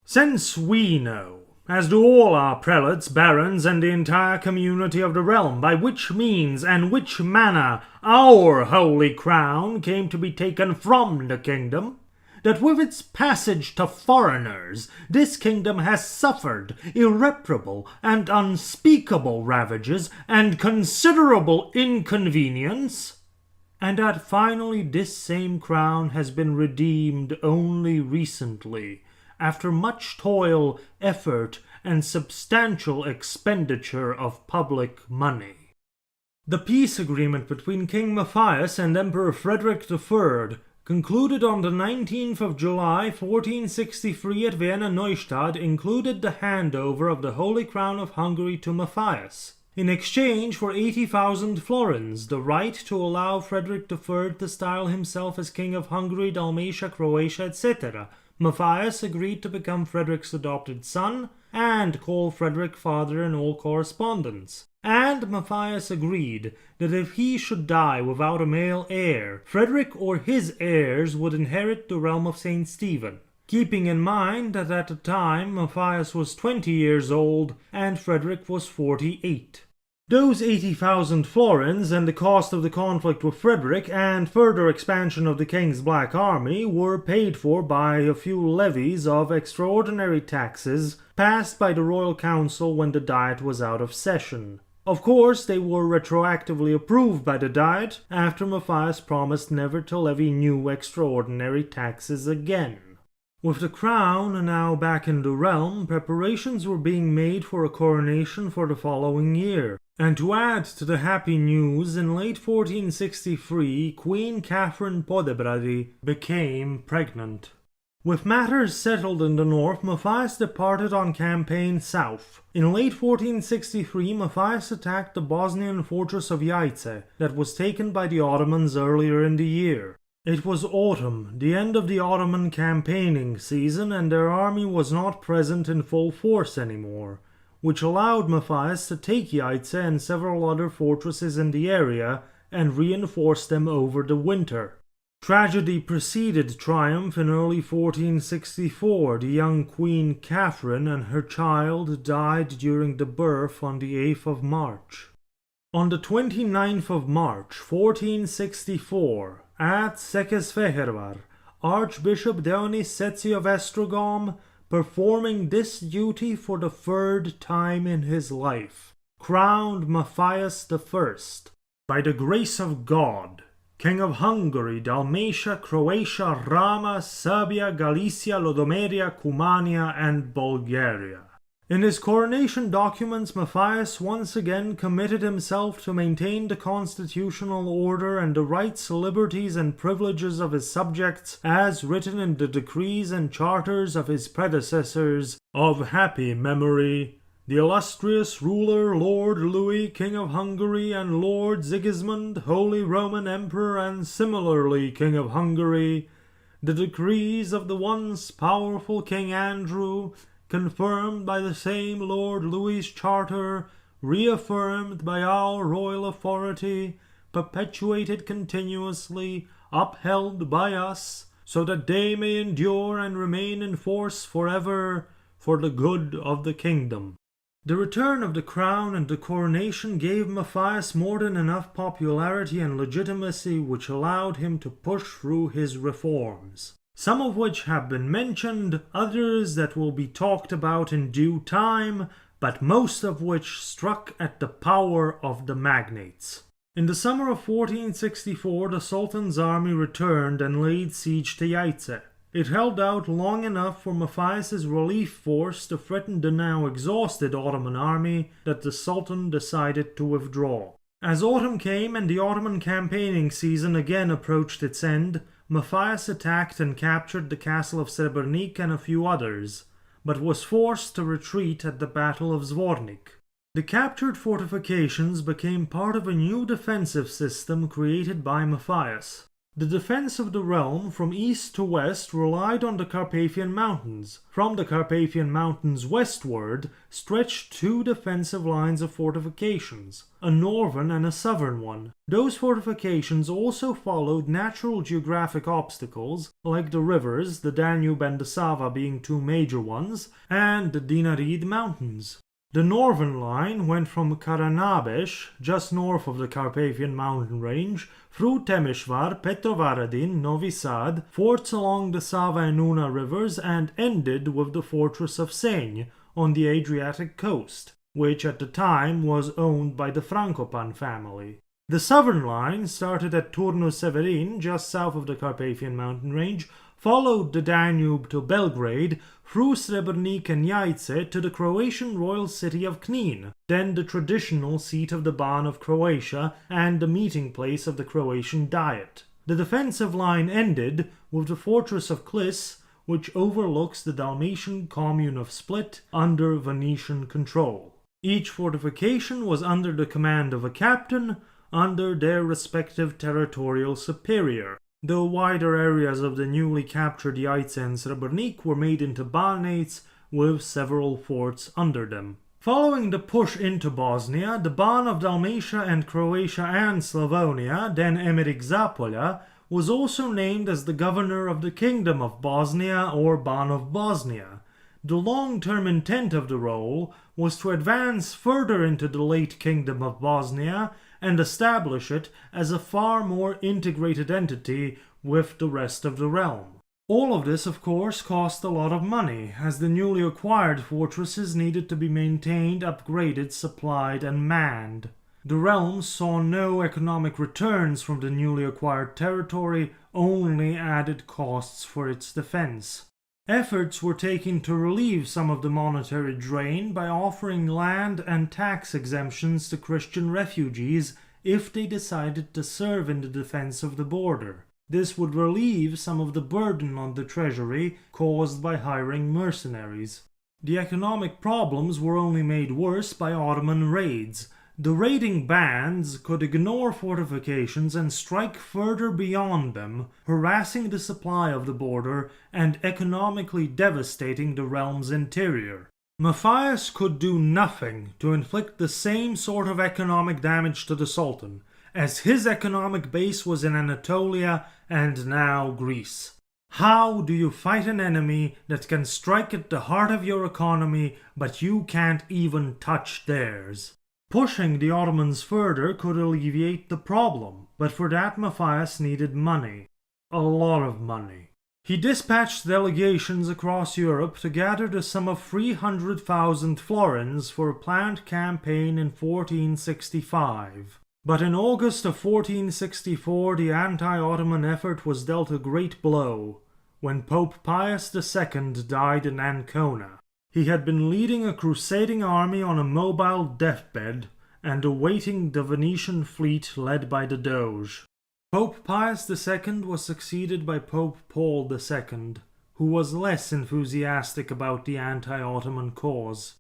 Since we know, as do all our prelates, barons, and the entire community of the realm, by which means and which manner our holy crown came to be taken from the kingdom, that with its passage to foreigners, this kingdom has suffered irreparable and unspeakable ravages and considerable inconvenience, and that finally this same crown has been redeemed only recently, after much toil, effort, and substantial expenditure of public money. The peace agreement between King Matthias and Emperor Frederick III, concluded on the 19th of July 1463 at Vienna Neustadt, included the handover of the Holy Crown of Hungary to Matthias, in exchange for 80,000 florins, the right to allow Frederick III to style himself as King of Hungary, Dalmatia, Croatia, etc. Matthias agreed to become Frederick's adopted son and call Frederick father in all correspondence. And Matthias agreed that if he should die without a male heir, Frederick or his heirs would inherit the realm of St. Stephen, keeping in mind that at the time Matthias was 20 years old and Frederick was 48. Those 80,000 florins and the cost of the conflict with Frederick and further expansion of the king's black army were paid for by a few levies of extraordinary taxes passed by the royal council when the Diet was out of session. Of course, they were retroactively approved by the Diet after Matthias promised never to levy new extraordinary taxes again. With the crown now back in the realm, preparations were being made for a coronation for the following year. And to add to the happy news, in late 1463, Queen Catherine Podebrady became pregnant. With matters settled in the north, Matthias departed on campaign south. In late 1463, Matthias attacked the Bosnian fortress of Jajce that was taken by the Ottomans earlier in the year. It was autumn, the end of the Ottoman campaigning season, and their army was not present in full force anymore, which allowed Matthias to take Jajce and several other fortresses in the area and reinforce them over the winter. Tragedy preceded triumph in early 1464. The young Queen Catherine and her child died during the birth on the 8th of March. On the 29th of March, 1464, at Székesfehérvár, Archbishop Dionys of Esztergom, performing this duty for the third time in his life, crowned Matthias I, by the grace of God, King of Hungary, Dalmatia, Croatia, Rama, Serbia, Galicia, Lodomeria, Cumania, and Bulgaria. In his coronation documents, Matthias once again committed himself to maintain the constitutional order and the rights, liberties, and privileges of his subjects as written in the decrees and charters of his predecessors of happy memory, the illustrious ruler Lord Louis, King of Hungary, and Lord Sigismund, Holy Roman Emperor and similarly King of Hungary, the decrees of the once powerful King Andrew, confirmed by the same Lord Louis's charter, reaffirmed by our royal authority, perpetuated continuously, upheld by us, so that they may endure and remain in force forever, for the good of the kingdom. The return of the crown and the coronation gave Matthias more than enough popularity and legitimacy which allowed him to push through his reforms, some of which have been mentioned, others that will be talked about in due time, but most of which struck at the power of the magnates. In the summer of 1464, the Sultan's army returned and laid siege to Jajce. It held out long enough for Matthias's relief force to threaten the now exhausted Ottoman army that the Sultan decided to withdraw. As autumn came and the Ottoman campaigning season again approached its end, Matthias attacked and captured the castle of Srebrenik and a few others, but was forced to retreat at the Battle of Zvornik. The captured fortifications became part of a new defensive system created by Matthias. The defense of the realm from east to west relied on the Carpathian Mountains. From the Carpathian Mountains westward stretched two defensive lines of fortifications, a northern and a southern one. Those fortifications also followed natural geographic obstacles, like the rivers, the Danube and the Sava being two major ones, and the Dinarid Mountains. The northern line went from Karanabes, just north of the Carpathian mountain range, through Temeshvar, Petrovaradin, Novi Sad, forts along the Sava and Una rivers, and ended with the fortress of Senj on the Adriatic coast, which at the time was owned by the Frankopan family. The southern line started at Turnu Severin, just south of the Carpathian mountain range, followed the Danube to Belgrade, through Srebrnik and Jajce to the Croatian royal city of Knin, then the traditional seat of the Ban of Croatia and the meeting place of the Croatian Diet. The defensive line ended with the fortress of Klaić, which overlooks the Dalmatian commune of Split under Venetian control. Each fortification was under the command of a captain, under their respective territorial superior. The wider areas of the newly captured Jajce and Srebrnik were made into banates with several forts under them. Following the push into Bosnia, the Ban of Dalmatia and Croatia and Slavonia, then Emeric Zapolja, was also named as the governor of the Kingdom of Bosnia or Ban of Bosnia. The long-term intent of the role was to advance further into the late Kingdom of Bosnia and establish it as a far more integrated entity with the rest of the realm. All of this, of course, cost a lot of money, as the newly acquired fortresses needed to be maintained, upgraded, supplied, and manned. The realm saw no economic returns from the newly acquired territory, only added costs for its defense. Efforts were taken to relieve some of the monetary drain by offering land and tax exemptions to Christian refugees if they decided to serve in the defense of the border. This would relieve some of the burden on the treasury caused by hiring mercenaries. The economic problems were only made worse by Ottoman raids. The raiding bands could ignore fortifications and strike further beyond them, harassing the supply of the border and economically devastating the realm's interior. Matthias could do nothing to inflict the same sort of economic damage to the Sultan, as his economic base was in Anatolia and now Greece. How do you fight an enemy that can strike at the heart of your economy, but you can't even touch theirs? Pushing the Ottomans further could alleviate the problem, but for that Matthias needed money. A lot of money. He dispatched delegations across Europe to gather the sum of 300,000 florins for a planned campaign in 1465. But in August of 1464 the anti-Ottoman effort was dealt a great blow, when Pope Pius II died in Ancona. He had been leading a crusading army on a mobile deathbed and awaiting the Venetian fleet led by the Doge. Pope Pius II was succeeded by Pope Paul II, who was less enthusiastic about the anti-Ottoman cause.